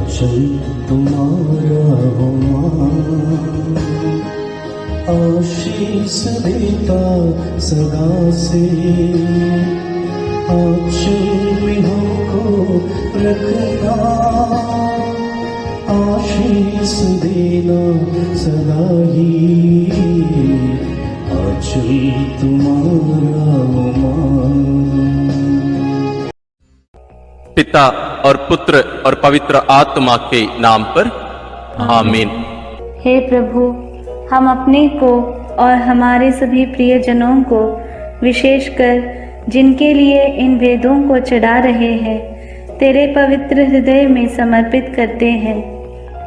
आंचल तुम्हारा हो माँ, आशीष देता सदा से, आंचल में हमको रखना, आशीष देना सदा ही, आंचल तुम्हारा हो माँ। पिता और पुत्र और पवित्र आत्मा के नाम पर आमीन। हे प्रभु, हम अपने को और हमारे सभी प्रियजनों को, विशेषकर जिनके लिए इन वेदों को चढ़ा रहे हैं, तेरे पवित्र हृदय में समर्पित करते हैं।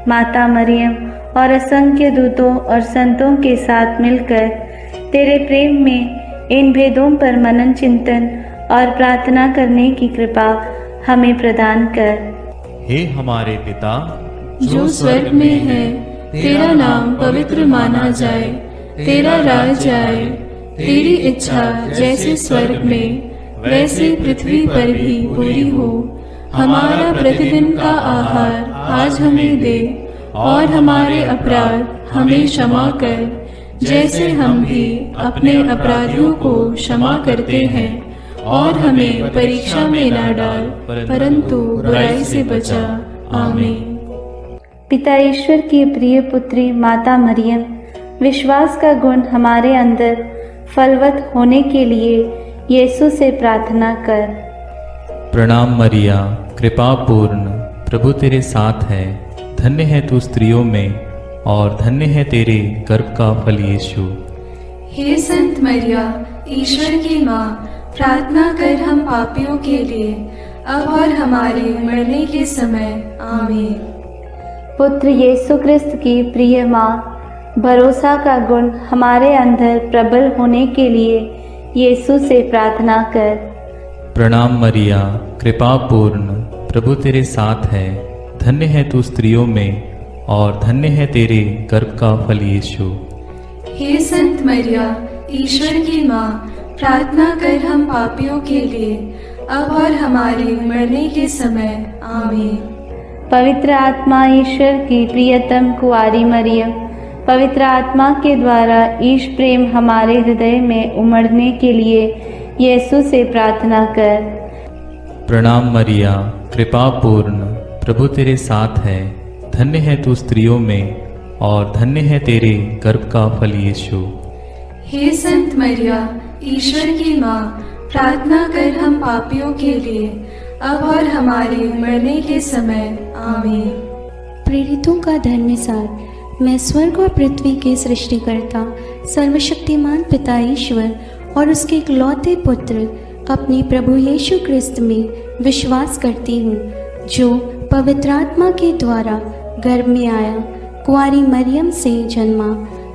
माता मरियम और असंख्य दूतों और संतों के साथ मिलकर तेरे प्रेम में इन भेदों पर मनन चिंतन और प्रार्थना करने की कृपा हमें प्रदान कर। हे हमारे पिता जो स्वर्ग में है, तेरा नाम पवित्र माना जाए, तेरा राज आए, तेरी इच्छा जैसे स्वर्ग में वैसे पृथ्वी पर भी पूरी हो। हमारा प्रतिदिन का आहार आज हमें दे, और हमारे अपराध हमें क्षमा कर, जैसे हम भी अपने अपराधियों को क्षमा करते हैं, और हमें परीक्षा में न डाल, परंतु बुराई से बचा। आमीन। पिता ईश्वर की प्रिय पुत्री माता मरियम, विश्वास का गुण हमारे अंदर फलवत होने के लिए यीशु से प्रार्थना कर। प्रणाम मरिया, कृपा पूर्ण, प्रभु तेरे साथ है। धन्य है तू स्त्रियों में, और धन्य है तेरे गर्भ का फल यीशु। हे संत मरिया, ईश्वर की माँ, प्रार्थना कर हम पापियों के लिए, अब और हमारे मरने के समय। आमीन। पुत्र यीशु क्रिस्त की प्रिय माँ, भरोसा का गुण हमारे अंदर प्रबल होने के लिए यीशु से प्रार्थना कर। प्रणाम मरिया, कृपा पूर्ण, प्रभु तेरे साथ है। धन्य है तू स्त्रियों में, और धन्य है तेरे गर्भ का फल यीशु। हे संत मरिया, ईश्वर की माँ, प्रार्थना कर हम पापियों के लिए, अब और हमारे मरने के समय। आमीन। पवित्र आत्मा ईश्वर की प्रियतम कुंवारी मरियम, पवित्र आत्मा के द्वारा ईश प्रेम हमारे हृदय में उमड़ने के लिए यीशु से प्रार्थना कर। प्रणाम मरिया, कृपा पूर्ण, प्रभु तेरे साथ है। धन्य है तू स्त्रियों में, और धन्य है तेरे गर्भ का फल यीशु। हे संत मरिया, ईश्वर की माँ, प्रार्थना कर हम पापियों के लिए, अब और हमारे मरने के समय। आमीन। प्रेरितों का धर्मसार। मैं स्वर्ग और पृथ्वी के सृष्टिकर्ता सर्वशक्तिमान पिता ईश्वर और उसके इकलौते पुत्र अपने प्रभु यीशु क्रिस्त में विश्वास करती हूँ, जो पवित्र आत्मा के द्वारा गर्भ में आया, कुंवारी मरियम से जन्मा,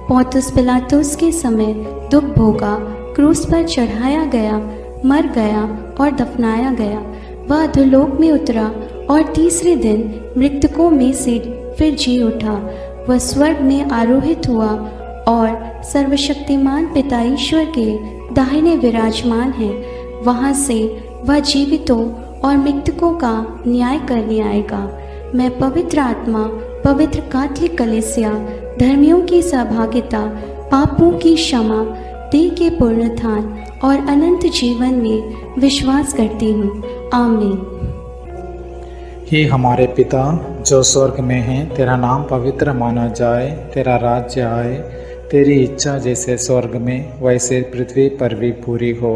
पौंतुस पिलातुस के समय दुख भोगा, क्रूस पर चढ़ाया गया, मर गया और दफनाया गया। वह अधोलोक में उतरा और तीसरे दिन मृतकों में से फिर जी उठा। वह स्वर्ग में आरोहित हुआ और सर्वशक्तिमान पिता ईश्वर के दाहिने विराजमान है। वहाँ से वह जीवितों और मृतकों का न्याय करने आएगा। मैं पवित्र आत्मा, पवित्र कैथोलिक कलीसिया, धर्मियों की सहभागिता, पापों की क्षमा, देह के पुनरुत्थान और अनंत जीवन में विश्वास करती हूँ। आमीन। हे हमारे पिता जो स्वर्ग में है, तेरा नाम पवित्र माना जाए, तेरा राज्य आए, तेरी इच्छा जैसे स्वर्ग में वैसे पृथ्वी पर भी पूरी हो।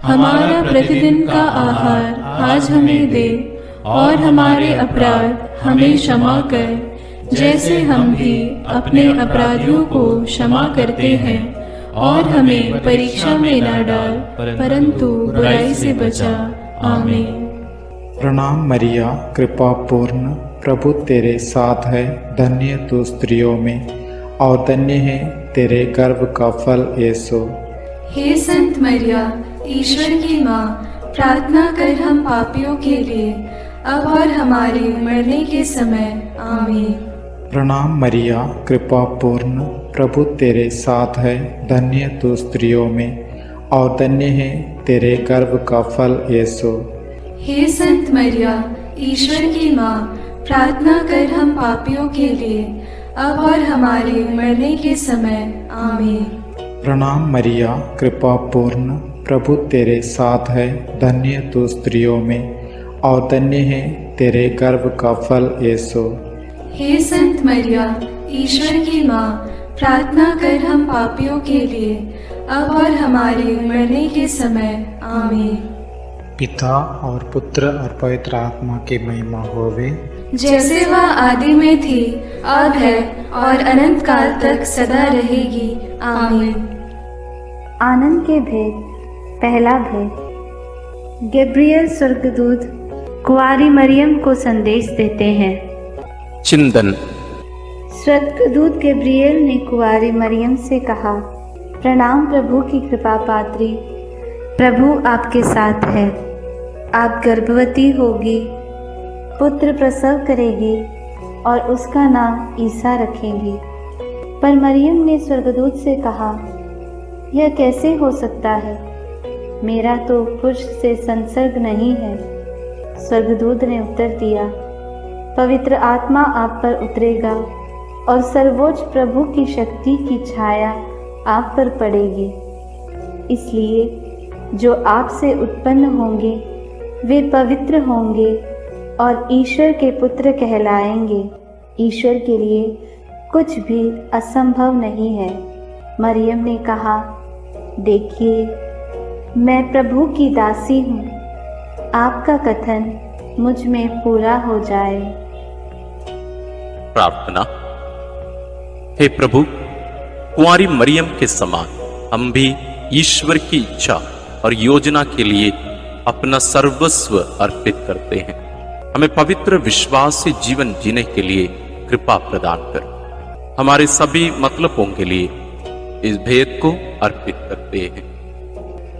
हमारा प्रतिदिन का आहार आज हमें दे, और हमारे अपराध हमें क्षमा कर, जैसे हम भी अपने अपराधियों को क्षमा करते हैं, और हमें परीक्षा में न डाल, परंतु बुराई से बचा। आमीन। प्रणाम मरिया, कृपा पूर्ण, प्रभु तेरे साथ है। धन्य तू स्त्रियों में, और धन्य है तेरे गर्भ का फल यीशु। हे संत मरिया, ईश्वर की माँ, प्रार्थना कर हम पापियों के लिए, अब और हमारे मरने के समय। आमीन। प्रणाम मरिया, कृपा पूर्ण, प्रभु तेरे साथ है। धन्य तू स्त्रियों में, और धन्य है तेरे गर्भ का फल यीशु। हे संत मरिया, ईश्वर की माँ, प्रार्थना कर हम पापियों के लिए, अब और हमारे मरने के समय। आमीन। प्रणाम मरिया, कृपा पूर्ण, प्रभु तेरे साथ है। धन्य तू स्त्रियों में और धन्य है तेरे गर्भ का फल यीशु। हे संत मरिया, ईश्वर की माँ, प्रार्थना कर हम पापियों के लिए, अब और हमारे मरने के समय। आमीन। पिता और पुत्र और पवित्र आत्मा की महिमा होवे, जैसे वह आदि में थी, अब है और अनंत काल तक सदा रहेगी। आमीन। आनंद के भेद। पहला भेद। गैब्रियल स्वर्गदूत कुंवारी मरियम को संदेश देते हैं। चिंतन। स्वर्गदूत गैब्रियल ने कुंवारी मरियम से कहा, प्रणाम प्रभु की कृपा पात्री, प्रभु आपके साथ है। आप गर्भवती होगी, पुत्र प्रसव करेगी और उसका नाम ईसा रखेंगी। पर मरियम ने स्वर्गदूत से कहा, यह कैसे हो सकता है? मेरा तो पुरुष से संसर्ग नहीं है। स्वर्गदूत ने उत्तर दिया, पवित्र आत्मा आप पर उतरेगा और सर्वोच्च प्रभु की शक्ति की छाया आप पर पड़ेगी। इसलिए जो आपसे उत्पन्न होंगे वे पवित्र होंगे और ईश्वर के पुत्र कहलाएंगे। ईश्वर के लिए कुछ भी असंभव नहीं है। मरियम ने कहा, देखिए, मैं प्रभु की दासी हूँ, आपका कथन मुझ में पूरा हो जाए। प्रार्थना। हे प्रभु, कुंवारी मरियम के समान हम भी ईश्वर की इच्छा और योजना के लिए अपना सर्वस्व अर्पित करते हैं। हमें पवित्र विश्वास से जीवन जीने के लिए कृपा प्रदान कर। हमारे सभी मतलबों के लिए इस भेद को अर्पित करते हैं।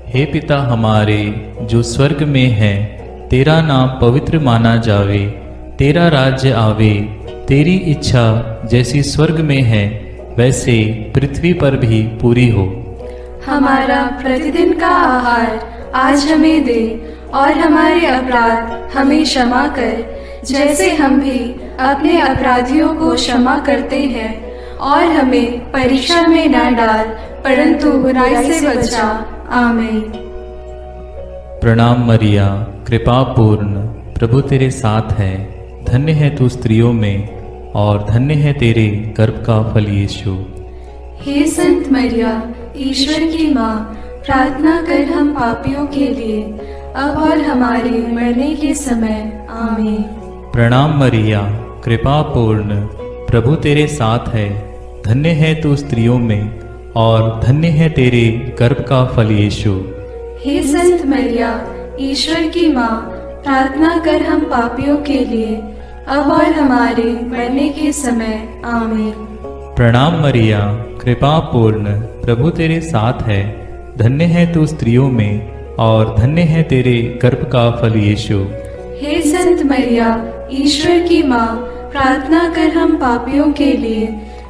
हे पिता हमारे जो स्वर्ग में है, तेरा नाम पवित्र माना जावे, तेरा राज्य आवे, तेरी इच्छा जैसी स्वर्ग में है वैसे पृथ्वी पर भी पूरी हो। हमारा प्रतिदिन का आहार आज हमें दे और हमारे अपराध हमें क्षमा कर, जैसे हम भी अपने अपराधियों को क्षमा करते हैं, और हमें परीक्षा में न डाल, परंतु बुराई से बचा। आमीन। प्रणाम मरिया, कृपा पूर्ण, प्रभु तेरे साथ है। धन्य है तू स्त्रियों में और धन्य है तेरे गर्भ का फल यीशु। हे संत मरिया, ईश्वर की माँ, प्रार्थना कर हम पापियों के लिए, अब और हमारे मरने के समय। आमीन। प्रणाम मरिया, कृपा पूर्ण, प्रभु तेरे साथ है। धन्य है तू स्त्रियों में और धन्य है तेरे गर्भ का फल यीशु। हे संत मरिया, ईश्वर की माँ, प्रार्थना कर हम पापियों के लिए, अब और हमारे मरने के समय। आमीन। प्रणाम मरिया, कृपा पूर्ण, प्रभु तेरे साथ है। धन्य है तू स्त्रियों में और धन्य है तेरे गर्भ का फल यीशु। हे संत मरिया, ईश्वर की माँ, प्रार्थना कर हम पापियों के लिए,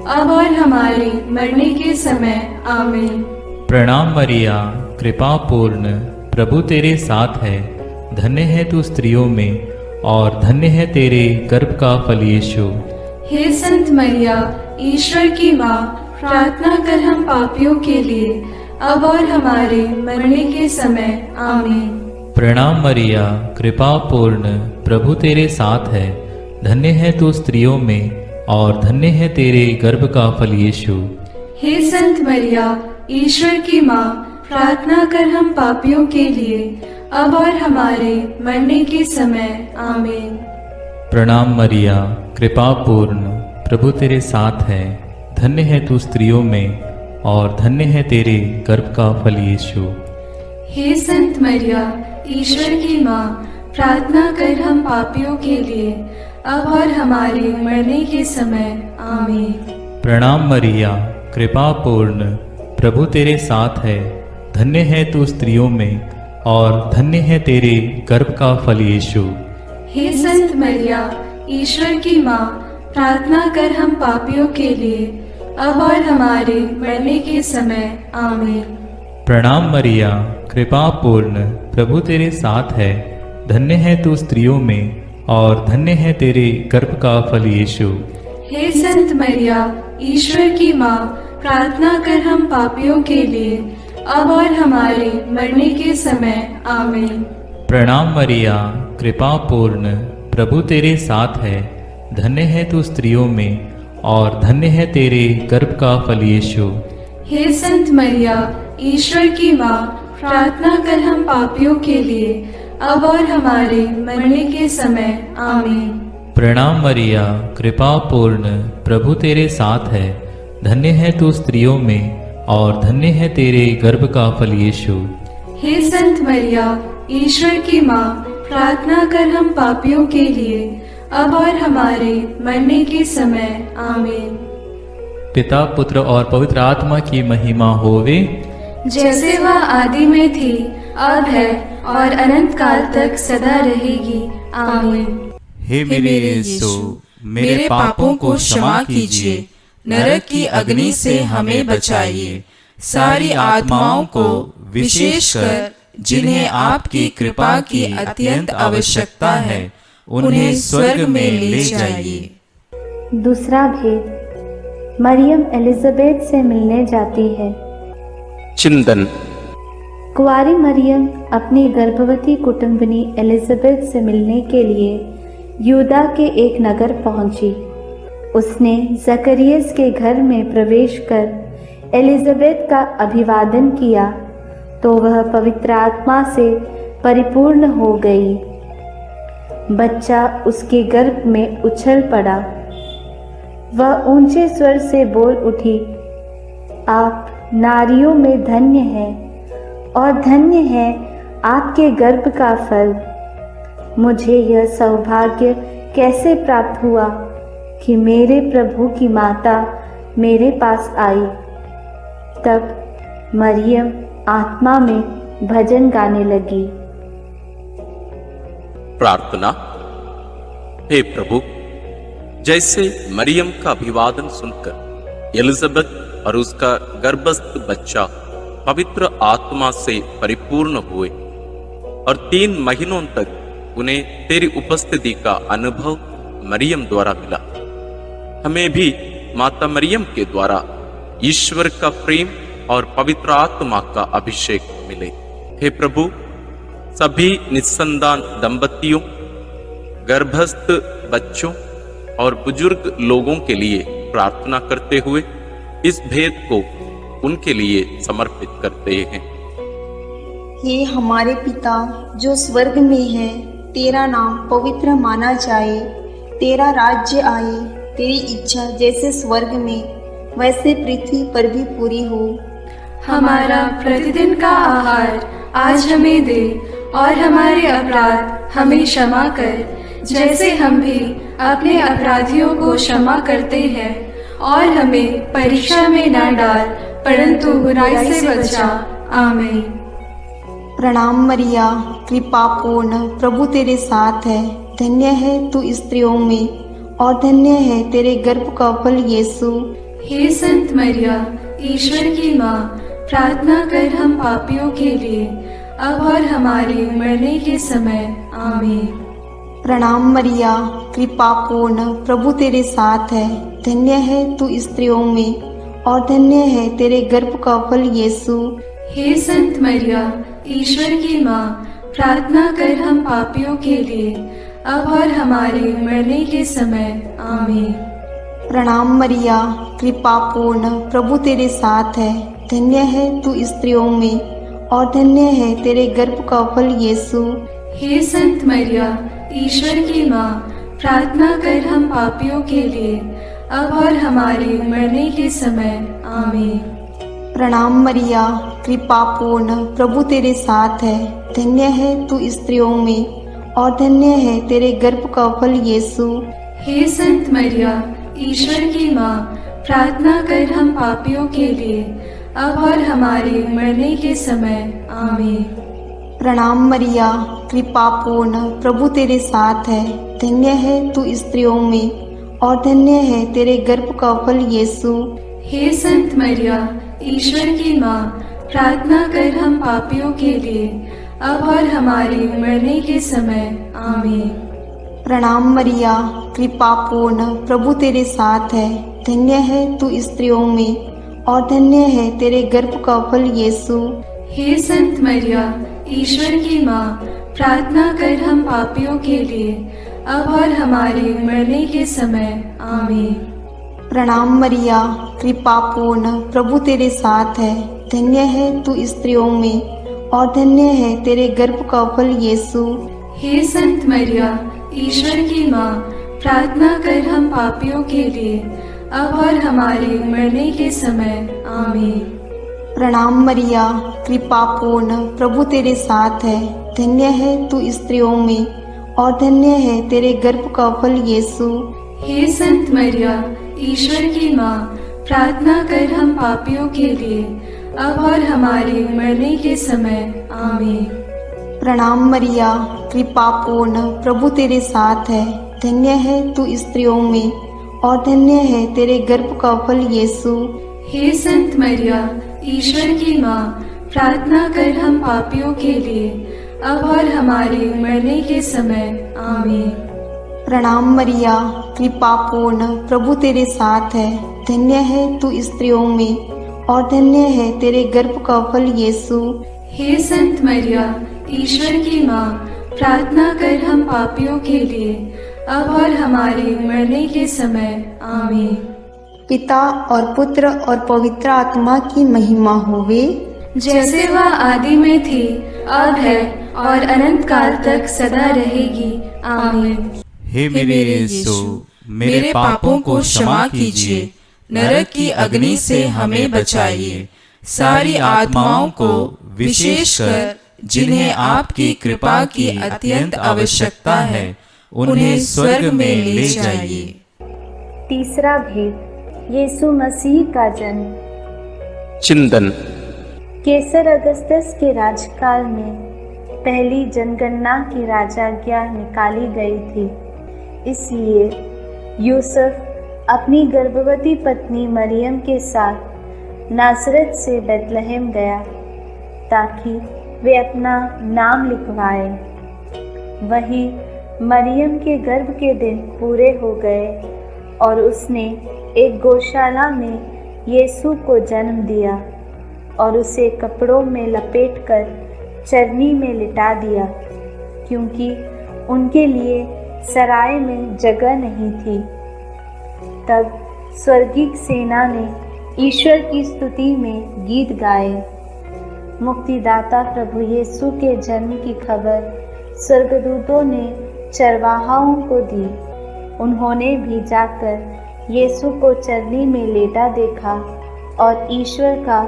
अब और हमारे मरने के समय। आमीन। प्रणाम मरिया, कृपा पूर्ण, प्रभु तेरे साथ है। धन्य है तू स्त्रियों में और धन्य है तेरे गर्भ का फल यीशु। हे संत मरिया, ईश्वर की माँ, प्रार्थना कर हम पापियों के लिए, अब और हमारे मरने के समय। आमीन। प्रणाम मरिया, कृपा पूर्ण, प्रभु तेरे साथ है। धन्य है तू स्त्रियों में और धन्य है तेरे गर्भ का फल यीशु। हे संत मरिया, ईश्वर की माँ, प्रार्थना कर हम पापियों के लिए, अब और हमारे मरने के समय। आमीन। प्रणाम मरिया, कृपा पूर्ण, प्रभु तेरे साथ है। धन्य है तू स्त्रियों में और धन्य है तेरे गर्भ का फल यीशु। हे संत मरिया, ईश्वर की माँ, प्रार्थना कर हम पापियों के लिए, अब और हमारे मरने के समय। आमीन। प्रणाम मरिया, कृपा पूर्ण, प्रभु तेरे साथ है। धन्य है तू स्त्रियों में और धन्य है तेरे गर्भ का फल यीशु। हे संत मरिया, ईश्वर की माँ, प्रार्थना कर हम पापियों के लिए, अब और हमारे मरने के समय। आमीन। प्रणाम मरिया, कृपा पूर्ण, प्रभु तेरे साथ है। धन्य है तू स्त्रियों में और धन्य है तेरे गर्भ का फल यीशु। हे संत मरिया, ईश्वर की माँ, प्रार्थना कर हम पापियों के लिए, अब और हमारे मरने के समय। आमीन। प्रणाम मरिया, कृपा पूर्ण, प्रभु तेरे साथ है। धन्य है तू स्त्रियों में और धन्य है तेरे गर्भ का फल यीशु। हे संत मरिया, ईश्वर की माँ, प्रार्थना कर हम पापियों के लिए, अब और हमारे मरने के समय। आमीन। प्रणाम मरिया, कृपा पूर्ण, प्रभु तेरे साथ है। धन्य है तू स्त्रियों में और धन्य है तेरे गर्भ का फल यीशु। हे संत मरिया, ईश्वर की माँ, प्रार्थना कर हम पापियों के लिए, अब और हमारे मरने के समय। आमीन। पिता, पुत्र और पवित्र आत्मा की महिमा होवे, जैसे वह आदि में थी, अब है और अनंत काल तक सदा रहेगी। आमीन। हे मेरे यीशु, मेरे पापों को क्षमा कीजिए, नरक की अग्नि से हमें बचाइए, सारी आत्माओं को, विशेषकर जिन्हें आपकी कृपा की अत्यंत आवश्यकता है, उन्हें स्वर्ग में ले जाइए। दूसरा भेद, मरियम एलिजाबेथ से मिलने जाती है। चिंतन। कुंवारी मरियम अपनी गर्भवती कुटुंबनी एलिजाबेथ से मिलने के लिए यूदा के एक नगर पहुंची। उसने जकरियस के घर में प्रवेश कर एलिजाबेथ का अभिवादन किया तो वह पवित्र आत्मा से परिपूर्ण हो गई। बच्चा उसके गर्भ में उछल पड़ा। वह ऊंचे स्वर से बोल उठी, आप नारियों में धन्य हैं और धन्य है आपके गर्भ का फल। मुझे यह सौभाग्य कैसे प्राप्त हुआ कि मेरे प्रभु की माता मेरे पास आई। तब मरियम आत्मा में भजन गाने लगी। प्रार्थना। हे प्रभु, जैसे मरियम का अभिवादन सुनकर एलिजाबेथ और उसका गर्भस्थ बच्चा पवित्र आत्मा से परिपूर्ण हुए और 3 महीनों तक उन्हें तेरी उपस्थिति का अनुभव मरियम द्वारा मिला, हमें भी माता मरियम के द्वारा ईश्वर का प्रेम और पवित्र आत्मा का अभिषेक मिले। हे प्रभु, सभी निस्संतान दंपतियों, गर्भस्थ बच्चों और बुजुर्ग लोगों के लिए प्रार्थना करते हुए इस भेद को उनके लिए समर्पित करते हैं। हे हमारे पिता जो स्वर्ग में है, तेरा नाम पवित्र माना जाए, तेरा राज्य आए, तेरी इच्छा जैसे स्वर्ग में वैसे पृथ्वी पर भी पूरी हो। हमारा प्रतिदिन का आहार आज हमें दे और हमारे अपराध हमें क्षमा कर, जैसे हम भी अपने अपराधियों को क्षमा करते हैं, और हमें परीक्षा में न डाल परंतु बुराई से बचा। आमीन। प्रणाम मरिया, कृपा पूर्ण, प्रभु तेरे साथ है। धन्य है तू स्त्रियों में और धन्य है तेरे गर्भ का फल यीशु। हे संत मरिया, ईश्वर की माँ, प्रार्थना कर हम पापियों के लिए, अब और हमारे मरने के समय। आमीन। प्रणाम मरिया, कृपा पूर्ण, प्रभु तेरे साथ है। धन्य है तू स्त्रियों में और धन्य है तेरे गर्भ का फल यीशु। हे संत मरिया, ईश्वर की माँ, प्रार्थना कर हम पापियों के लिए, अब और हमारे मरने के समय। आमीन। प्रणाम मरिया, कृपा पूर्ण, प्रभु तेरे साथ है। धन्य है तू स्त्रियों में और धन्य है तेरे गर्भ का फल यीशु। हे संत मरिया, ईश्वर की माँ, प्रार्थना कर हम पापियों के लिए, अब और हमारे मरने के समय। आमीन। प्रणाम मरिया, कृपा पूर्ण, प्रभु तेरे साथ है। धन्य है तू स्त्रियों में और धन्य है तेरे गर्भ का फल यीशु। हे संत मरिया, ईश्वर की माँ, प्रार्थना कर हम पापियों के लिए, अब और हमारे मरने के समय। आमीन। प्रणाम मरिया, कृपा पूर्ण, प्रभु तेरे साथ है। धन्य है तू स्त्रियों में और धन्य है तेरे गर्भ का फल यीशु। हे संत मरिया, ईश्वर की माँ, प्रार्थना कर हम पापियों के लिए, अब और हमारे मरने के समय। आमीन। प्रणाम मरिया, कृपा पूर्ण, प्रभु तेरे साथ है। धन्य है तू स्त्रियों में और धन्य है तेरे गर्भ का फल यीशु। हे संत मरिया, ईश्वर की माँ, प्रार्थना कर हम पापियों के लिए, अब और हमारे मरने के समय। आमीन। प्रणाम मरिया, कृपा पूर्ण, प्रभु तेरे साथ है। धन्य है तू स्त्रियों में और धन्य है तेरे गर्भ का फल यीशु। हे संत मरिया, ईश्वर की माँ, प्रार्थना कर हम पापियों के लिए, अब और हमारे मरने के समय। आमीन। प्रणाम मरिया, कृपा पूर्ण, प्रभु तेरे साथ है। धन्य है तू स्त्रियों में और धन्य है तेरे गर्भ का फल यीशु। हे संत मरिया, ईश्वर की माँ, प्रार्थना कर हम पापियों के लिए, अब और हमारे मरने के समय। आमीन। प्रणाम मरिया, कृपा पूर्ण, प्रभु तेरे साथ है। धन्य है तू स्त्रियों में और धन्य है तेरे गर्भ का फल यीशु। हे संत मरिया, ईश्वर की माँ, प्रार्थना कर हम पापियों के लिए, अब और हमारे मरने के समय। आमीन। प्रणाम मरिया, कृपा पूर्ण, प्रभु तेरे साथ है। धन्य है तू स्त्रियों में और धन्य है तेरे गर्भ का फल यीशु। हे संत मरिया, ईश्वर की माँ, प्रार्थना कर हम पापियों के लिए, अब और हमारे मरने के समय। आमीन। पिता और पुत्र और पवित्र आत्मा की महिमा होवे, जैसे वह आदि में थी, अब है और अनंत काल तक सदा रहेगी। आमीन। हे मेरे यीशु, मेरे पापों को क्षमा कीजिए, नरक की अग्नि से हमें बचाइए, सारी आत्माओं को विशेषकर जिन्हें आपकी कृपा की अत्यंत आवश्यकता है, उन्हें स्वर्ग में ले जाइए। तीसरा भेद, यीशु मसीह का जन्म। चिंतन। केसर अगस्तस के राजकाल में पहली जनगणना की राजाज्ञा निकाली गई थी। इसलिए यूसुफ अपनी गर्भवती पत्नी मरियम के साथ नासरत से बेतलहम गया ताकि वे अपना नाम लिखवाए। वहीं मरियम के गर्भ के दिन पूरे हो गए और उसने एक गौशाला में यीशु को जन्म दिया और उसे कपड़ों में लपेटकर चरनी में लिटा दिया, क्योंकि उनके लिए सराय में जगह नहीं थी। तब स्वर्गीय सेना ने ईश्वर की स्तुति में गीत गाए। मुक्तिदाता प्रभु यीशु के जन्म की खबर स्वर्गदूतों ने चरवाहाओं को दी। उन्होंने भी जाकर यीशु को चरनी में लेटा देखा और ईश्वर का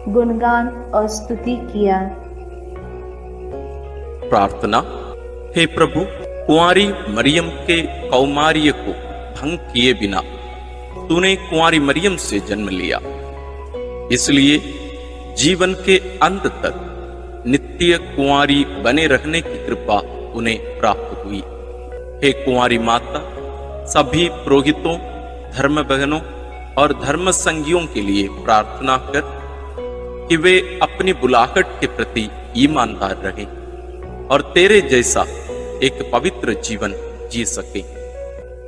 गुणगान और स्तुति किया। प्रार्थना। हे प्रभु, कुंवारी मरियम के कौमार्य को भंग किए बिना तूने कुंवारी मरियम से जन्म लिया, इसलिए जीवन के अंत तक नित्य कुंवारी बने रहने की कृपा उन्हें प्राप्त हुई। हे कुंवारी माता, सभी पुरोहितों, धर्म बहनों और धर्म संगियों के लिए प्रार्थना कर कि वे अपनी बुलाहट के प्रति ईमानदार रहें और तेरे जैसा एक पवित्र जीवन जी सके।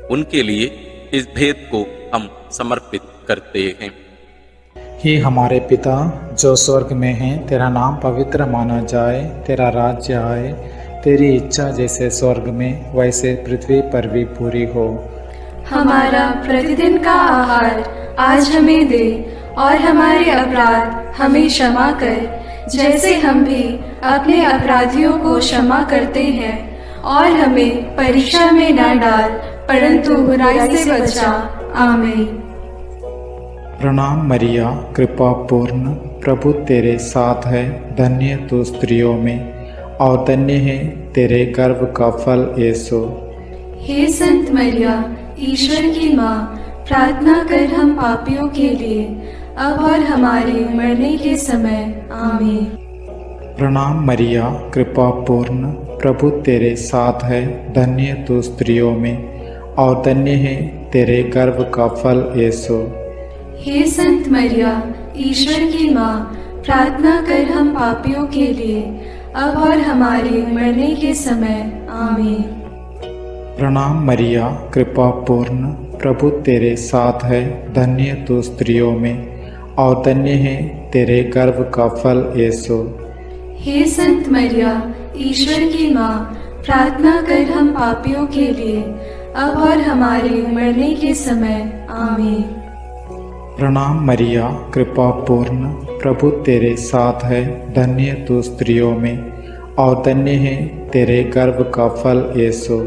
उनके लिए इस भेद को हम समर्पित करते हैं। हे हमारे पिता जो स्वर्ग में है, तेरा नाम पवित्र माना जाए, तेरा राज्य आए, तेरी इच्छा जैसे स्वर्ग में वैसे पृथ्वी पर भी पूरी हो। हमारा प्रतिदिन का आहार आज हमें दे और हमारे अपराध हमें क्षमा कर, जैसे हम भी अपने अपराधियों को क्षमा करते हैं, और हमें परीक्षा में न डाल परंतु बुराई से बचा। आमीन। प्रणाम मरिया, कृपा पूर्ण, प्रभु तेरे साथ है। धन्य तू स्त्रियों में और धन्य है तेरे गर्भ का फल यीशु। हे संत मरिया, ईश्वर की माँ, प्रार्थना कर हम पापियों के लिए, अब और हमारे मरने के समय। आमीन। प्रणाम मरिया, कृपा पूर्ण, प्रभु तेरे साथ है। धन्य तू स्त्रियों में और धन्य है तेरे गर्भ का फल यीशु। हे संत मरिया, ईश्वर की माँ, प्रार्थना कर हम पापियों के लिए, अब और हमारे मरने के समय। आमीन। प्रणाम मरिया, कृपा पूर्ण, प्रभु तेरे साथ है, धन्य तू स्त्रियों में और धन्य है तेरे गर्भ का फल यीशु। हे संत मरिया, ईश्वर की माँ, प्रार्थना कर हम पापियों के लिए, अब और हमारे मरने के समय। आमीन। प्रणाम मरिया, कृपा पूर्ण, प्रभु तेरे साथ है, धन्य तू स्त्रियों में और धन्य है तेरे गर्भ का फल यीशु।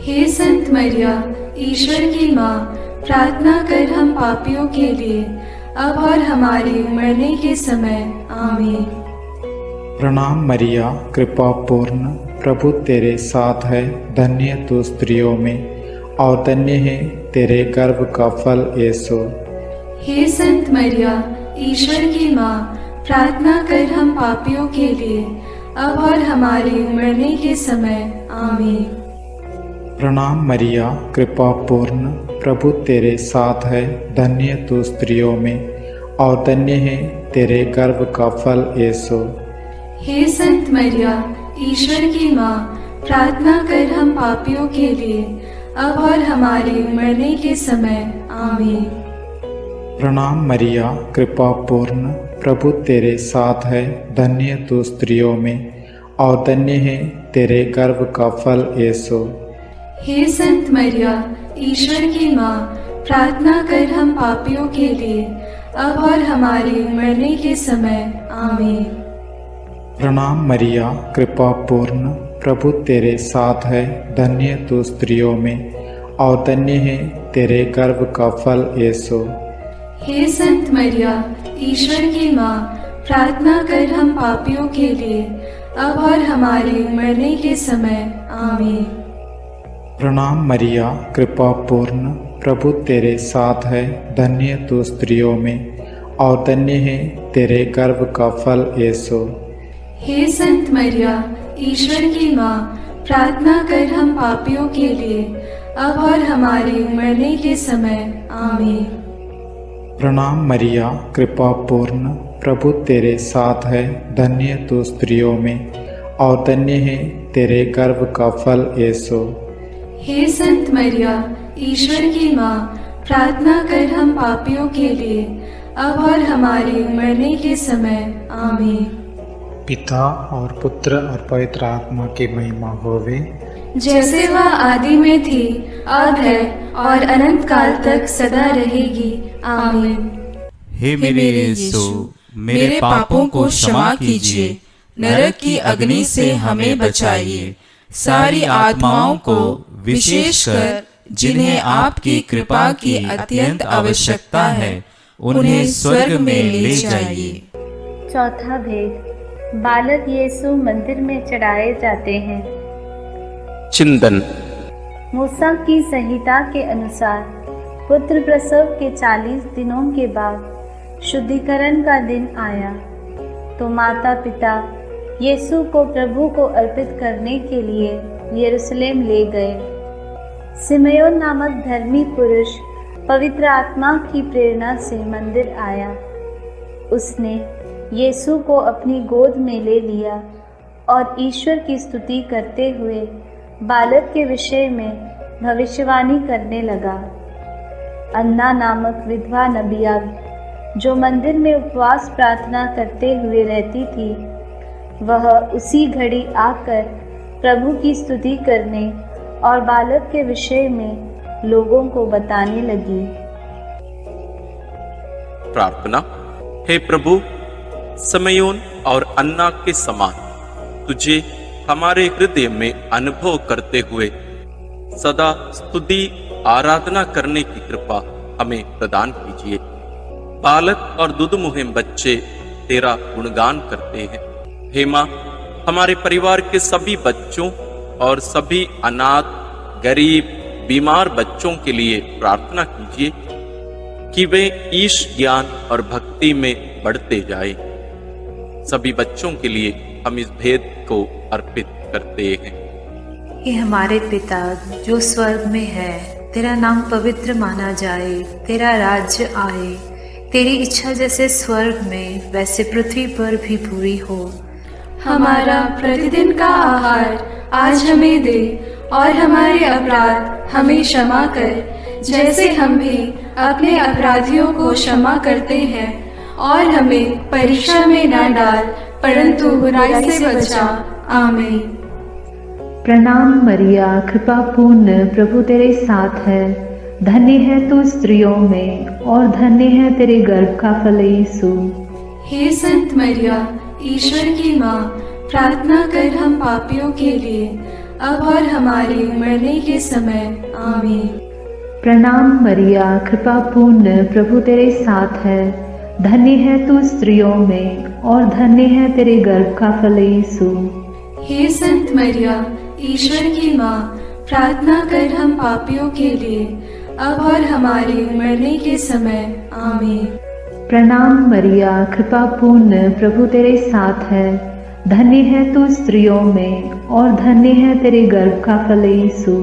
हे संत मरिया, ईश्वर की माँ, प्रार्थना कर हम पापियों के लिए, अब और हमारे मरने के समय। आमीन। प्रणाम मरिया, कृपा पूर्ण, प्रभु तेरे साथ है, धन्य तू स्त्रियों में और धन्य है तेरे गर्भ का फल यीशु। हे संत मरिया, ईश्वर की माँ, प्रार्थना कर हम पापियों के लिए, अब और हमारे मरने के समय। आमीन। प्रणाम मरिया, कृपा पूर्ण, प्रभु तेरे साथ है, धन्य तू स्त्रियों में और धन्य है तेरे गर्भ का फल यीशु। हे संत मरिया, ईश्वर की माँ, प्रार्थना कर हम पापियों के लिए, अब और हमारे मरने के समय। आमीन। प्रणाम मरिया, कृपा पूर्ण, प्रभु तेरे साथ है, धन्य तू स्त्रियों में और धन्य है तेरे गर्भ का फल यीशु। हे संत मरिया, ईश्वर की माँ, प्रार्थना कर हम पापियों के लिए, अब और हमारे मरने के समय। आमीन। प्रणाम मरिया, कृपा पूर्ण, प्रभु तेरे साथ है, धन्य तू स्त्रियों में और धन्य है तेरे गर्भ का फल यीशु। हे संत मरिया, ईश्वर की माँ, प्रार्थना कर हम पापियों के लिए, अब और हमारे मरने के समय। आमीन। प्रणाम मरिया, कृपा पूर्ण, प्रभु तेरे साथ है, धन्य तू स्त्रियों में और धन्य है तेरे गर्भ का फल यीशु। हे संत मरिया, ईश्वर की माँ, प्रार्थना कर हम पापियों के लिए, अब और हमारे मरने के समय। आमीन। प्रणाम मरिया, कृपा पूर्ण, प्रभु तेरे साथ है, धन्य तू स्त्रियों में और धन्य है तेरे गर्भ का फल यीशु। हे संत मरिया, ईश्वर की माँ, प्रार्थना कर हम पापियों के लिए, अब और हमारे मरने के समय। आमीन। पिता और पुत्र और पवित्र आत्मा की महिमा होवे, जैसे वह आदि में थी, अब है और अनंत काल तक सदा रहेगी। आमीन। हे मेरे यीशु, मेरे पापों को क्षमा कीजिए, नरक की अग्नि से हमें बचाइए, सारी आत्माओं को विशेषकर जिन्हें आपकी कृपा की अत्यंत आवश्यकता है, उन्हें स्वर्ग में ले जाइए। चौथा भेद, बालक यीशु मंदिर में चढ़ाए जाते हैं। चिंतन। मूसा की संहिता के अनुसार पुत्र प्रसव के 40 दिनों के बाद शुद्धिकरण का दिन आया तो माता पिता यीशु को प्रभु को अर्पित करने के लिए यरूशलेम ले गए। सिमयोन नामक धर्मी पुरुष पवित्र आत्मा की प्रेरणा से मंदिर आया। उसने यीशु को अपनी गोद में ले लिया और ईश्वर की स्तुति करते हुए बालक के विषय में भविष्यवाणी करने लगा। अन्ना नामक विधवा नबिया जो मंदिर में उपवास प्रार्थना करते हुए रहती थी, वह उसी घड़ी आकर प्रभु की स्तुति करने और बालक के विषय में लोगों को बताने लगी। प्रार्थना। हे प्रभु, समयोन और अन्ना के समान तुझे हमारे हृदय में अनुभव करते हुए सदा स्तुति आराधना करने की कृपा हमें प्रदान कीजिए। बालक और दुधमुहे बच्चे तेरा गुणगान करते हैं। हे माँ, हमारे परिवार के सभी बच्चों और सभी अनाथ, गरीब, बीमार बच्चों के लिए प्रार्थना कीजिए कि वे ईश ज्ञान और भक्ति में बढ़ते जाएं। सभी बच्चों के लिए हम इस भेद को अर्पित करते हैं। हे हमारे पिता जो स्वर्ग में है, तेरा नाम पवित्र माना जाए, तेरा राज्य आए, तेरी इच्छा जैसे स्वर्ग में वैसे पृथ्वी पर भी पूरी हो। हमारा प्रतिदिन का आहार आज हमें दे और हमारे अपराध हमें क्षमा कर, जैसे हम भी अपने अपराधियों को क्षमा करते हैं। और हमें परीक्षा में न डाल, परंतु बुराई से बचा। आमीन। प्रणाम मरिया, कृपा पूर्ण, प्रभु तेरे साथ है। धन्य है तू स्त्रियों में और धन्य है तेरे गर्भ का फल यीशु। हे संत मरिया, ईश्वर की माँ, प्रार्थना कर हम पापियों के लिए, अब और हमारे मरने के समय। आमीन। प्रणाम मरिया, कृपा पूर्ण, प्रभु तेरे साथ है। धन्य है तू स्त्रियों में और धन्य है तेरे गर्भ का फल यीशु। हे संत मरिया, ईश्वर की माँ, प्रार्थना कर हम पापियों के लिए, अब और हमारे मरने के समय। आमीन। प्रणाम मरिया, कृपा पूर्ण, प्रभु तेरे साथ है। धन्य है तू स्त्रियों में और धन्य है तेरे गर्भ का फल यीशु।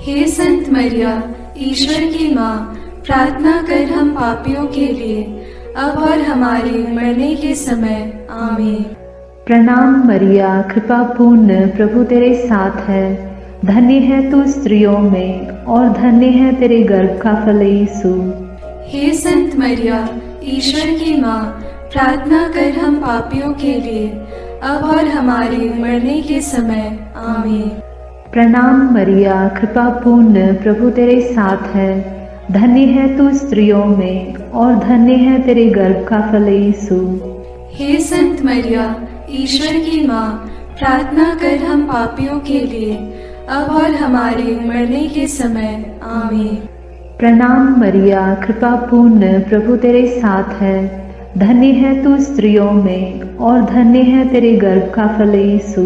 हे संत मरिया, ईश्वर की माँ, प्रार्थना कर हम पापियों के लिए, अब और हमारे मरने के समय। आमीन। प्रणाम मरिया, कृपा पूर्ण, प्रभु तेरे साथ है। धन्य है तू स्त्रियों में और धन्य है तेरे गर्भ का फल यीशु। हे संत मरिया, ईश्वर की माँ, प्रार्थना कर हम पापियों के लिए, अब और हमारे मरने के समय। आमीन। प्रणाम मरिया, कृपा पूर्ण, प्रभु तेरे साथ है। धन्य है तू स्त्रियों में और धन्य है तेरे गर्भ का फल यीशु। हे संत मरिया, ईश्वर की माँ, प्रार्थना कर हम पापियों के लिए, अब और हमारे मरने के समय। आमीन। प्रणाम मरिया, कृपा पूर्ण, प्रभु तेरे साथ है। धन्य है तू स्त्रियों में और धन्य है तेरे गर्भ का फल यीशु।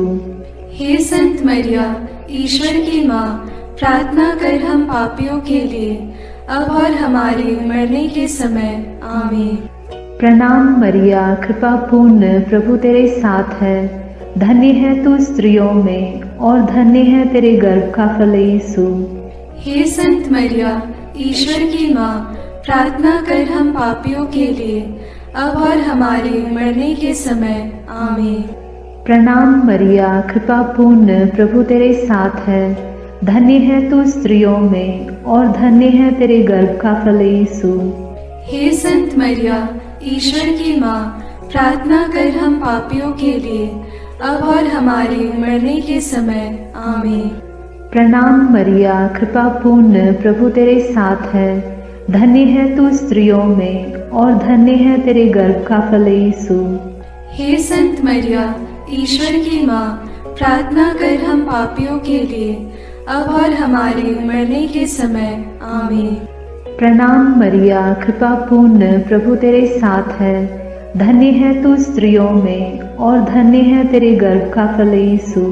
हे संत मरिया, ईश्वर की माँ, प्रार्थना कर हम पापियों के लिए, अब और हमारे मरने के समय। आमीन। प्रणाम मरिया, कृपा पूर्ण, प्रभु तेरे साथ है। धन्य है तू स्त्रियों में और धन्य है तेरे गर्भ का फल यीशु। हे संत मरिया, ईश्वर की माँ, प्रार्थना कर हम पापियों के लिए, अब और हमारे मरने के समय। आमीन। प्रणाम मरिया, कृपा पूर्ण, प्रभु तेरे साथ है। धन्य है तू स्त्रियों में और धन्य है तेरे गर्भ का फल यीशु। हे संत मरिया, ईश्वर की माँ, प्रार्थना कर हम पापियों के लिए, अब और हमारे मरने के समय। आमीन। प्रणाम मरिया, कृपा पूर्ण, प्रभु तेरे साथ है। धन्य है तू स्त्रियों में और धन्य है तेरे गर्भ का फल यीशु। हे संत मरिया, ईश्वर की माँ, प्रार्थना कर हम पापियों के लिए, अब और हमारे मरने के समय। आमीन। प्रणाम मरिया, कृपा पूर्ण, प्रभु तेरे साथ है। धन्य है तू स्त्रियों में और धन्य है तेरे गर्भ का फल यीशु।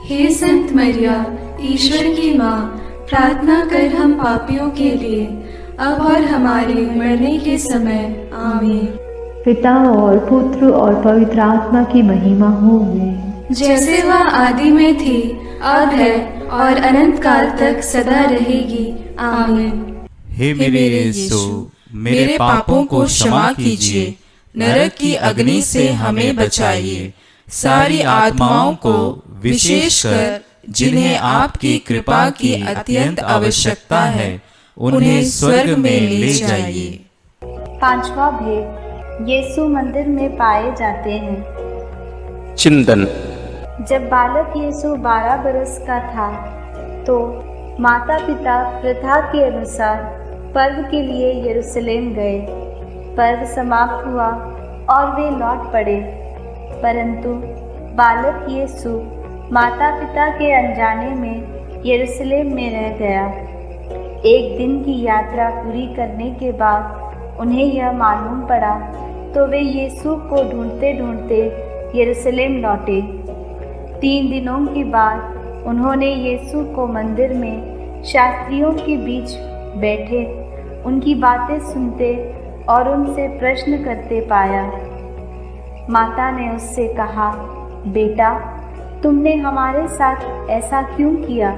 हे संत मरिया, ईश्वर की माँ, प्रार्थना कर हम पापियों के लिए, अब और हमारे मरने के समय। आमीन। पिता और पुत्र और पवित्र आत्मा की महिमा होवे, जैसे वह आदि में थी, अब है और अनंत काल तक सदा रहेगी। आमीन। हे मेरे यीशु, मेरे पापों को क्षमा कीजिए, नरक की अग्नि से हमें बचाइए, सारी आत्माओं को विशेषकर जिन्हें आपकी कृपा की अत्यंत आवश्यकता है, उन्हें स्वर्ग में ले जाइए। पांचवा भेद, यीशु मंदिर में पाए जाते हैं। चिंतन। जब बालक यीशु 12 बरस का था तो माता पिता प्रथा के अनुसार पर्व के लिए यरूशलेम गए। पर्व समाप्त हुआ और वे लौट पड़े, परंतु बालक यीशु माता पिता के अनजाने में यरूशलेम में रह गया। एक दिन की यात्रा पूरी करने के बाद उन्हें यह मालूम पड़ा तो वे यीशु को ढूंढते ढूंढते यरूशलेम लौटे। 3 दिनों के बाद उन्होंने यीशु को मंदिर में शास्त्रियों के बीच बैठे उनकी बातें सुनते और उनसे प्रश्न करते पाया। माता ने उससे कहा, बेटा, तुमने हमारे साथ ऐसा क्यों किया?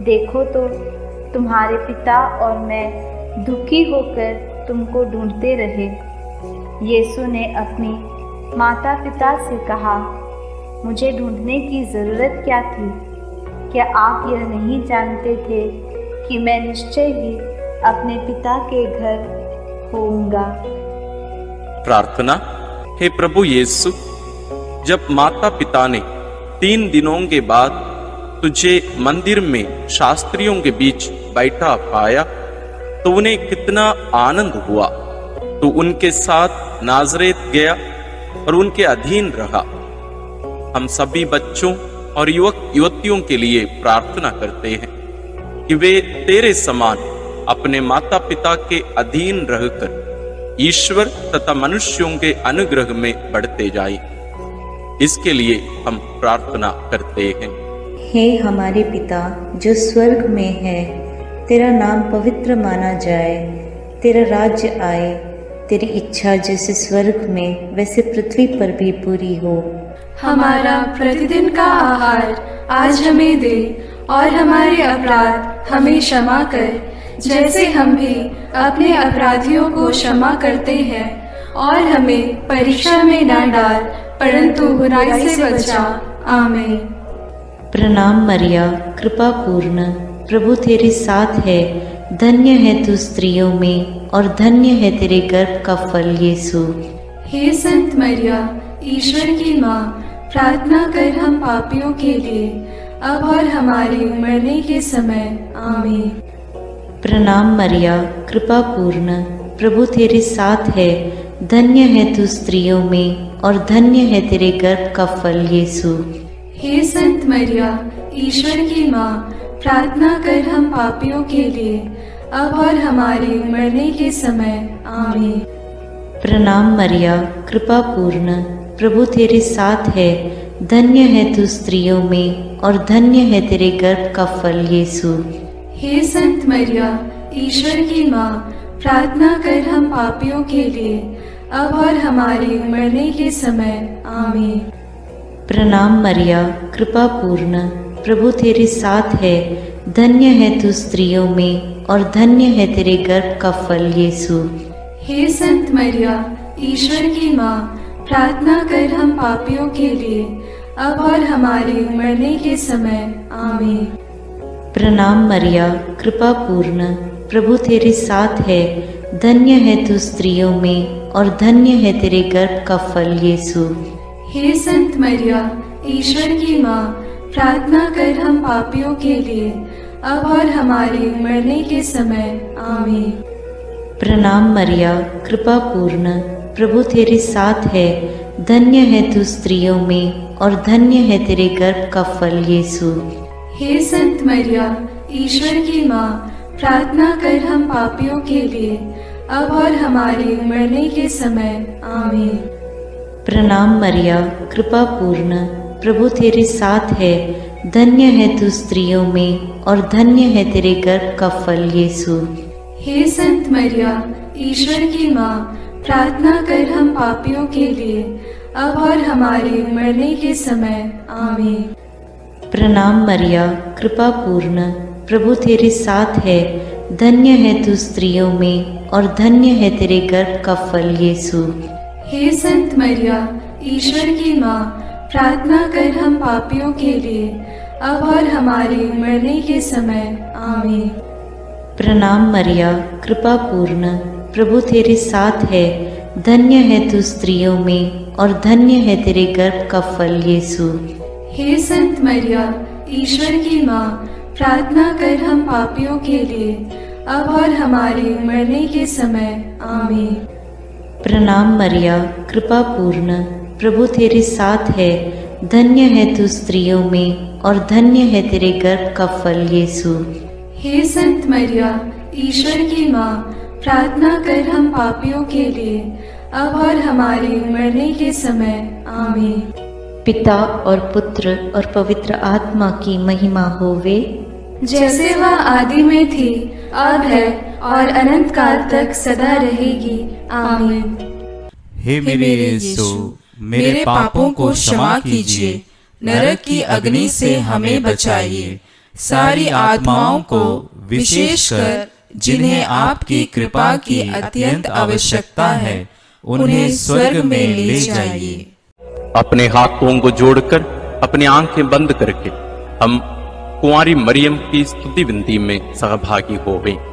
देखो तो तुम्हारे पिता और मैं दुखी होकर तुमको ढूंढते रहे। यीशु ने अपनी माता पिता से कहा, मुझे ढूंढने की ज़रूरत क्या थी? क्या आप यह नहीं जानते थे कि मैं निश्चय ही अपने पिता के घर होऊंगा? प्रार्थना। हे प्रभु यीशु, जब माता पिता ने 3 दिनों के बाद तुझे मंदिर में शास्त्रियों के बीच बैठा पाया तो उन्हें कितना आनंद हुआ। तो उनके साथ नाजरेत गया और उनके अधीन रहा। हम सभी बच्चों और युवक युवतियों के लिए प्रार्थना करते हैं कि वे तेरे समान अपने माता पिता के अधीन रहकर ईश्वर तथा मनुष्यों के अनुग्रह में बढ़ते जाएं। इसके लिए हम प्रार्थना करते हैं। हे हमारे पिता जो स्वर्ग में है, तेरा नाम पवित्र माना जाए, तेरा राज्य आए, तेरी इच्छा जैसे स्वर्ग में वैसे पृथ्वी पर भी पूरी हो। हमारा प्रतिदिन का आहार आज हमें दे और हमारे अपराध हमें क्षमा कर, जैसे हम भी अपने अपराधियों को क्षमा करते हैं, और हमें परीक्षा में न डाल परंतु बुराई से बचा। आमीन। प्रणाम मरिया, कृपा पूर्ण, प्रभु तेरे साथ है, धन्य है तू स्त्रियों में और धन्य है तेरे गर्भ का फल यीशु। हे संत मरिया, ईश्वर की माँ, प्रार्थना कर हम पापियों के लिए, अब और हमारे मरने के समय। आमीन। प्रणाम मरिया, कृपा पूर्ण, प्रभु तेरे साथ है, धन्य है तू स्त्रियों में और धन्य है तेरे गर्भ का फल यीशु। हे संत मरिया, ईश्वर की माँ, प्रार्थना कर हम पापियों के लिए, अब और हमारे मरने के समय। आमीन। प्रणाम मरिया, कृपा पूर्ण, प्रभु तेरे साथ है, धन्य है तू स्त्रियों में और धन्य है तेरे गर्भ का फल यीशु। हे संत मरिया, ईश्वर की माँ, प्रार्थना कर हम पापियों के लिए, अब और हमारे मरने के समय। आमीन। प्रणाम मरिया, कृपा पूर्ण, प्रभु तेरे साथ है, धन्य है तू स्त्रियों में और धन्य है तेरे गर्भ का फल यीशु। हे संत मरिया, ईश्वर की माँ, प्रार्थना कर हम पापियों के लिए, अब और हमारे मरने के समय। आमीन। प्रणाम मरिया, कृपा पूर्ण, प्रभु तेरे साथ है, धन्य है तू स्त्रियों में और धन्य है तेरे गर्भ का फल यीशु। हे संत मरिया, ईश्वर की माँ, प्रार्थना कर हम पापियों के लिए, अब और हमारे मरने के समय। आमीन। प्रणाम मरिया, कृपा पूर्ण, प्रभु तेरे साथ है, धन्य है तू स्त्रियों में और धन्य है तेरे गर्भ का फल यीशु। हे संत मरिया, ईश्वर की माँ, प्रार्थना कर हम पापियों के लिए, अब और हमारे मरने के समय। आमीन। प्रणाम मरिया, कृपा पूर्ण, प्रभु तेरे साथ है, धन्य है तू स्त्रियों में और धन्य है तेरे गर्भ का फल यीशु। हे संत मरिया, ईश्वर की माँ, प्रार्थना कर हम पापियों के लिए, अब और हमारे मरने के समय। आमीन। प्रणाम मरिया, कृपा पूर्ण, प्रभु तेरे साथ है, धन्य है तू स्त्रियों में और धन्य है तेरे गर्भ का फल यीशु। हे संत मरिया, ईश्वर की माँ, प्रार्थना कर हम पापियों के लिए, अब और हमारे मरने के समय। आमीन। प्रणाम मरिया, कृपा पूर्ण, प्रभु तेरे साथ है, धन्य है तू स्त्रियों में और धन्य है तेरे गर्भ का फल यीशु। हे संत मरिया, ईश्वर की माँ, प्रार्थना कर हम पापियों के लिए, अब और हमारे मरने के समय। आमीन। प्रणाम मरिया, कृपा पूर्ण, प्रभु तेरे साथ है, धन्य है तू स्त्रियों में और धन्य है तेरे गर्भ का फल यीशु। हे संत मरिया, ईश्वर की माँ, प्रार्थना कर हम पापियों के लिए, अब और हमारे मरने के समय। आमीन। पिता और पुत्र और पवित्र आत्मा की महिमा होवे, जैसे वह आदि में थी, अब है और अनंत काल तक सदा रहेगी। आमीन। हे मेरे यीशु, मेरे पापों को क्षमा कीजिए, नरक की अग्नि से हमें बचाइए, सारी आत्माओं को विशेषकर जिन्हें आपकी कृपा की अत्यंत आवश्यकता है, उन्हें स्वर्ग में ले जाइए। अपने हाथों को जोड़कर अपनी आंखें बंद करके हम कुंवारी मरियम की स्तुति विनती में सहभागी होवें।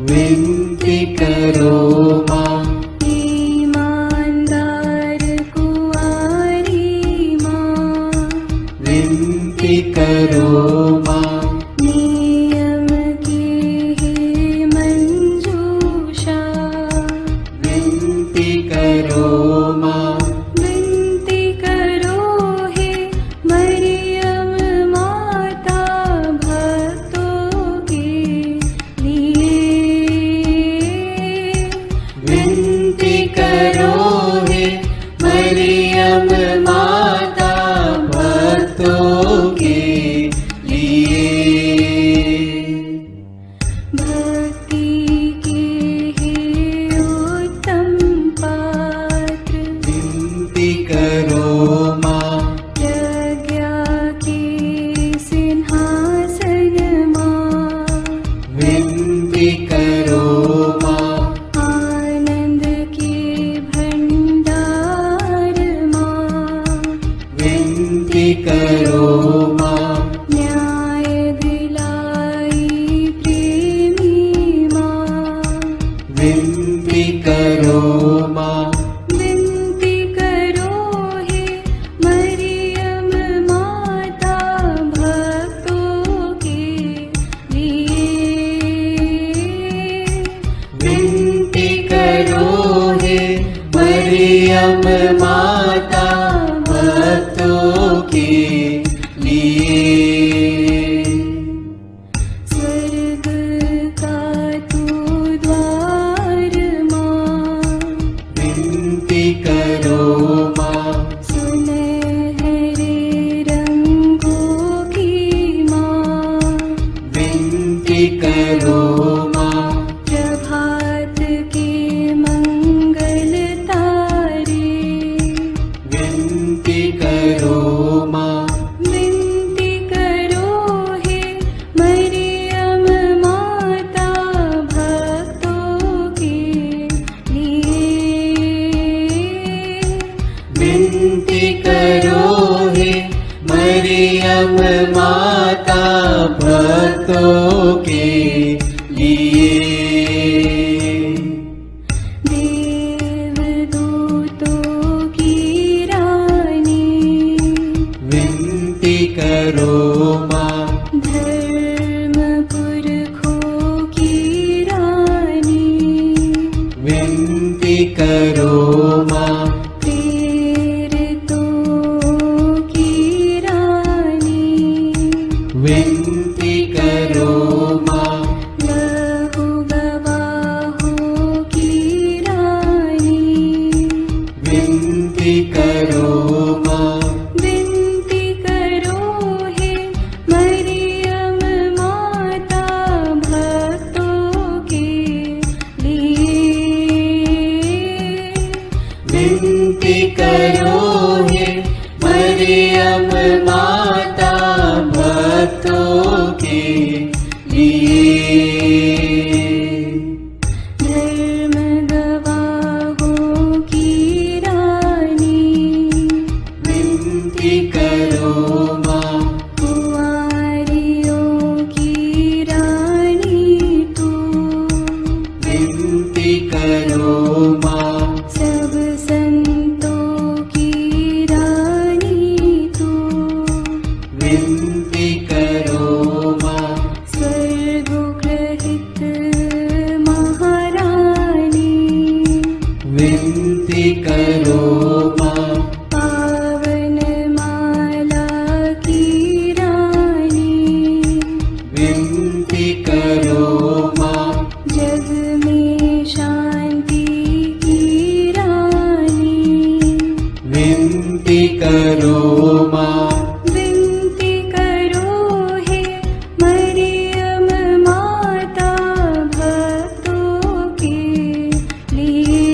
विनती करो माँ, ईमानदार कुंवारी माँ, विनती करो माँ, नियम की है मंजूषा, विनती करो माँ, विनती करो हे मरियम माता भक्तों के लिए, विनती करो हे मरियम माता भक्तों के लिए। भक्ति के हे उत्तम पात्र, विनती करो माँ, प्रज्ञा के सिंहासन माँ, विनती करो माँ, आनंद के भंडार माँ, विनती करो माँ, न्याय दिलाई प्रेमी माँ, विनती करो माँ, विनती करो हे मरियम माता भक्तों के लिए, विनती करो हे मरियम माता भक्तों के लिए। स्वर्ग का तू द्वार माँ, विनती करो माँ, सुनहरे रंगों की माँ, विनती करो माँ, प्रभात के मंगल तारे, विनती करो माँ, विनती करो हे मरियम माता भक्तों के लिए, विनती करो हे मरियम माता भक्तों के लिए। देवदूतों की रानी, विनती करो माँ, धर्म पुरखों की रानी, विनती करो माँ, प्रेरितों की रानी, विनती करो माँ, लहू गवाहों की रानी, विनती करो माँ, विनती करो हे मरियम माता भक्तों के लिए, विनती करो हे मरियम माता भक्तों के लिए। धर्म गवाहों की रानी, विनती करो माँ, कुंवारियों की रानी तू, विनती करो माँ, सब संतों की रानी तू, विनती करो माँ, स्वर्गोग्रहित महारानी, विनती करो माँ, पावन माला की रानी, विनती करो माँ, जग में शांति की रानी, विनती करो माँ, विनती करो हे मरियम माता भक्तों के लिए,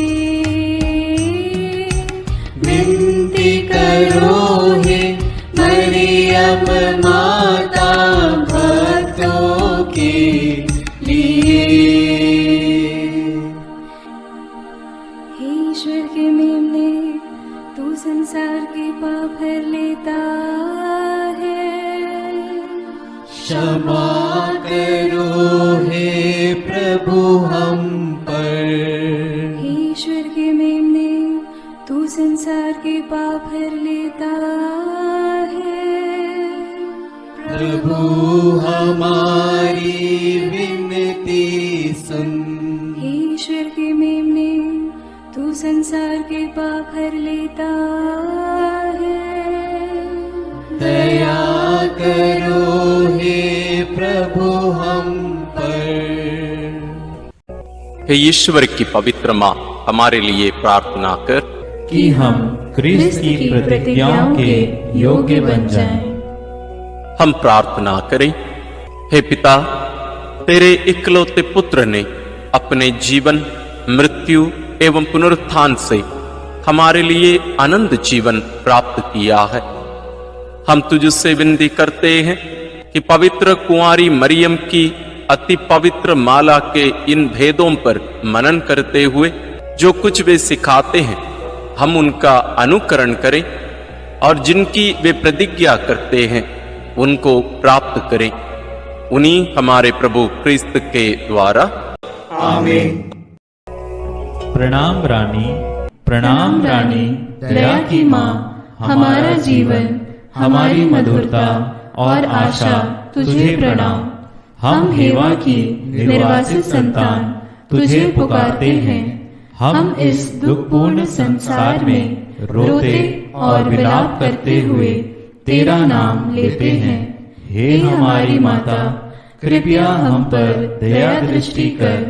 प्रभु हम पर। हे ईश्वर के मेमने, तू संसार के पाप हर लेता है। प्रभु हमारी विनती सुन। हे ईश्वर के मेमने, तू संसार के पाप हर लेता है। दया करो हे प्रभु हम पर। हे ईश्वर की पवित्र माँ, हमारे लिए प्रार्थना कर कि हम क्रिस्त की प्रतिज्ञाओं के योग्य बन जाएं। हम प्रार्थना करें। हे पिता, तेरे इकलौते पुत्र ने अपने जीवन, मृत्यु एवं पुनरुत्थान से हमारे लिए अनंत जीवन प्राप्त किया है। हम तुझसे विनती करते हैं कि पवित्र कुंवारी मरियम की अति पवित्र माला के इन भेदों पर मनन करते हुए जो कुछ वे सिखाते हैं, हम उनका अनुकरण करें और जिनकी वे प्रतिज्ञा करते हैं उनको प्राप्त करें। उन्हीं हमारे प्रभु क्रिस्त के द्वारा। आमीन। प्रणाम रानी, प्रणाम रानी, दया की माँ, हमारा जीवन, हमारी मधुरता और आशा तुझे प्रणाम। हम हेवा की निर्वासित संतान तुझे पुकारते हैं। हम इस दुखपूर्ण संसार में रोते और विलाप करते हुए तेरा नाम लेते हैं। हे हमारी माता, कृपया हम पर दया दृष्टि कर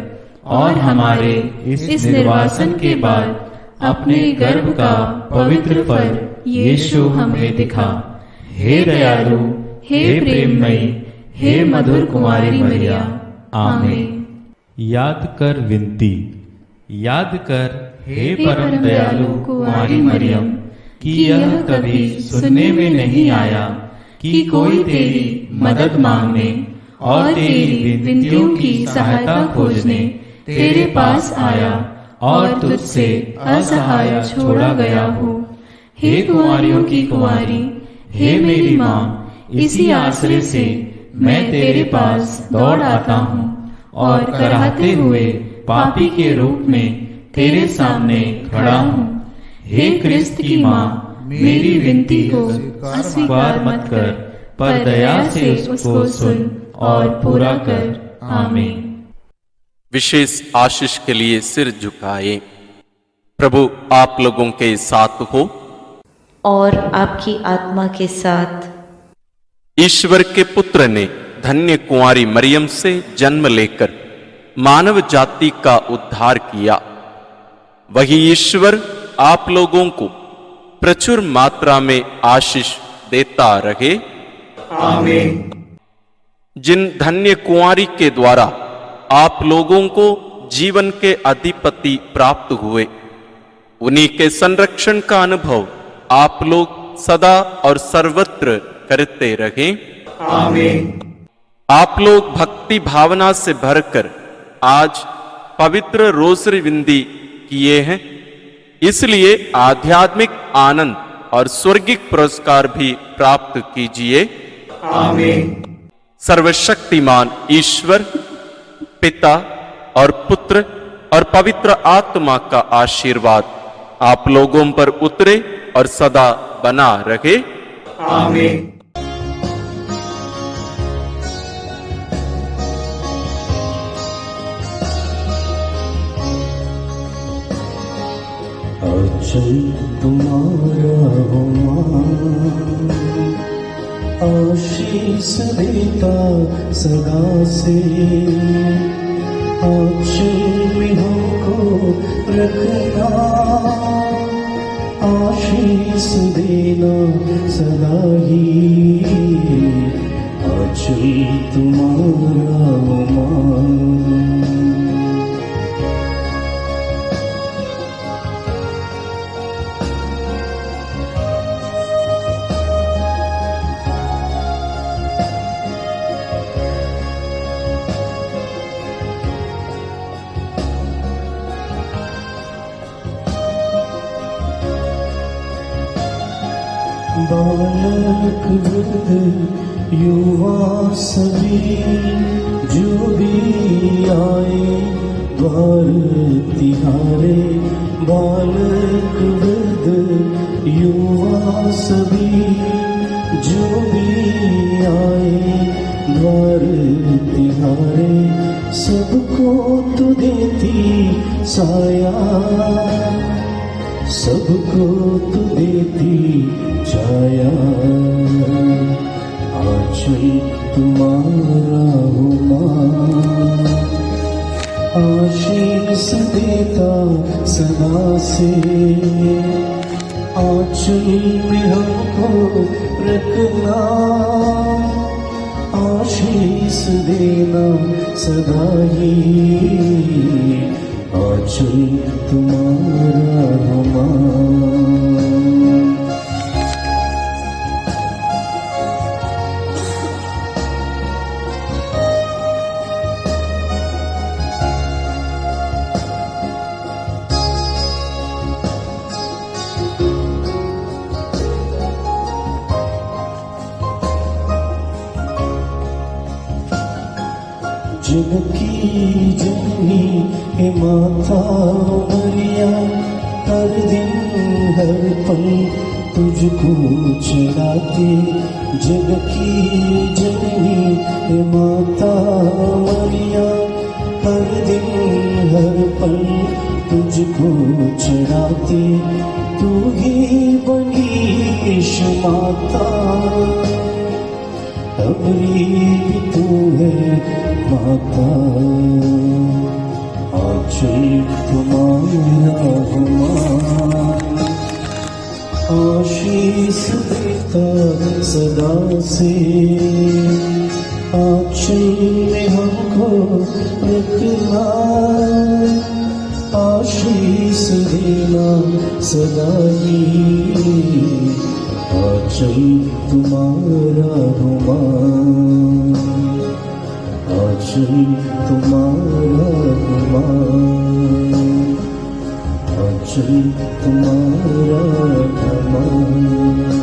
और हमारे इस निर्वासन के बाद अपने गर्भ का पवित्र फल यीशु हमें दिखा। हे दयालु, हे प्रेममयी, हे मधुर कुमारी मरिया। आमीन। याद कर विनती, याद कर हे परम दयालु कुमारी मरियम, कि यह कभी सुनने में नहीं आया कि कोई तेरी मदद मांगने और तेरी विनतियों की सहायता खोजने तेरे पास आया और तुझसे असहाय छोड़ा गया हो। हे कुंवारियों की कुंवारी, हे मेरी माँ, इसी आश्रय से मैं तेरे पास दौड़ आता हूँ और कराहते हुए पापी के रूप में तेरे सामने खड़ा हूँ। हे क्रिस्त की माँ, मेरी विनती को अस्वीकार मत कर, पर दया से उसको सुन और पूरा कर। आमीन। विशेष आशीष के लिए सिर झुकाए। प्रभु आप लोगों के साथ हो और आपकी आत्मा के साथ। ईश्वर के पुत्र ने धन्य कुंवारी मरियम से जन्म लेकर मानव जाति का उद्धार किया। वही ईश्वर आप लोगों को प्रचुर मात्रा में आशीष देता रहे। आमीन। जिन धन्य कुंवारी के द्वारा आप लोगों को जीवन के अधिपति प्राप्त हुए, उन्हीं के संरक्षण का अनुभव आप लोग सदा और सर्वत्र करते रहें। आमीन। आप लोग भक्ति भावना से भरकर आज पवित्र रोसरी विंदी किए हैं, इसलिए आध्यात्मिक आनंद और स्वर्गिक पुरस्कार भी प्राप्त कीजिए। आमीन। सर्वशक्तिमान ईश्वर पिता और पुत्र और पवित्र आत्मा का आशीर्वाद आप लोगों पर उतरे और सदा बना रहे। आमीन। अचल तुम्हारा हो आशीष देता सदा से, आंचल में हमको रखना, आशीष देना सदा ही, आंचल तुम्हारा हो बालक वृद्ध युवा सभी जो भी आए सभी जो भी आए द्वार तिहारे, सबको तू देती साया, सबको तू देती छाया। आंचल तुम्हारा हो मां, आशीष देता सदा से, आंचल में हमको रखना, आशीष देना सदा ही। आंचल तुम्हारा हो मां। जग की जननी हे माता मरिया, हर दिन हर पल तुझको चढ़ाते। जग की जननी हे माता मरिया, हर दिन हर पल तुझको चढ़ाते। तू ही बनी ईश माता, अबरी भी तू है माता। आंचल तुम्हारा हो मां, आशीष देता सदा से, आंचल में हमको रखना, आशीष देना सदा ही। आंचल तुम्हारा हो मां, आंचल तुम्हारा हो मां, आंचल तुम्हारा हो मां।